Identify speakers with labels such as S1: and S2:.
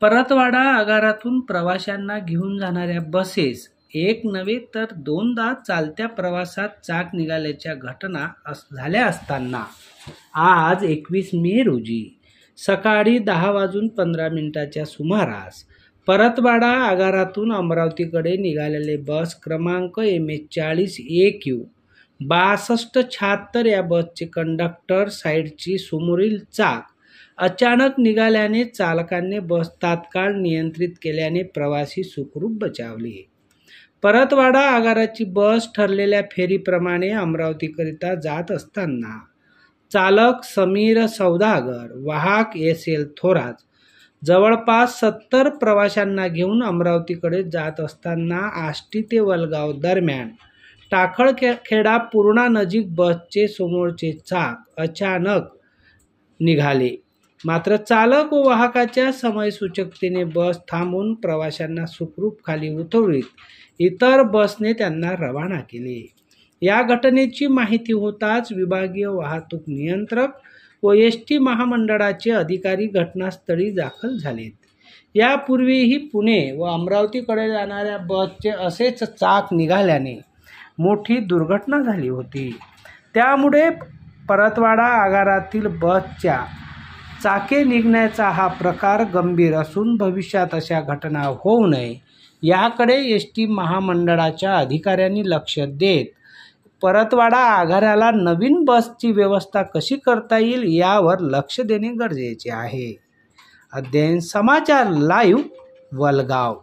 S1: परतवाडा आगारातून प्रवाशांना घेऊन जाणाऱ्या बसेस एक नव्हे तर दोनदा चालत्या प्रवासात चाक निघाल्याच्या घटना झाल्या असताना आज 21 मे रोजी सकाळी 10:15 सुमारास परतवाडा आगारातून अमरावतीकडे निघालेले बस क्रमांक MH40AQ 6276 या बसचे कंडक्टर साईडची समोरील चाक अचानक निघाल्याने चालकाने बस तात्काळ नियंत्रित केल्याने प्रवासी सुखरूप बचावले। परतवाडा आगाराची बस ठरलेल्या फेरीप्रमाणे अमरावतीकरिता जात असताना चालक समीर सौदागर, वाहक SL थोरात जवळपास 70 प्रवाशांना घेऊन अमरावतीकडे जात असताना आष्टी ते वलगाव दरम्यान टाकळखेडा पूर्णा नजीक बसचे समोरचे चाक अचानक निघाले। मात्र चालक व वाहकाच्या समयसूचकतेने बस थांबवून प्रवाशांना सुखरूप खाली उतरवित इतर बसने त्यांना रवाना केले। या घटनेची माहिती होताच विभागीय वाहतूक नियंत्रक व ST महामंडळाचे अधिकारी घटनास्थळी दाखल झालेत। यापूर्वीही पुणे व अमरावतीकडे जाणाऱ्या बसचे असेच चाक निघाल्याने मोठी दुर्घटना झाली होती। त्यामुळे परतवाडा आगारातील बसच्या चाके निघण्याचा हा प्रकार गंभीर असून भविष्यात अशा घटना होऊ नये याकडे ST महामंडळाच्या अधिकाऱ्यांनी लक्ष देत परतवाडा आगाराला नवीन बसची व्यवस्था कशी करता येईल यावर लक्ष देणे गरजेचे आहे। अध्ययन समाचार लाईव्ह वलगाव।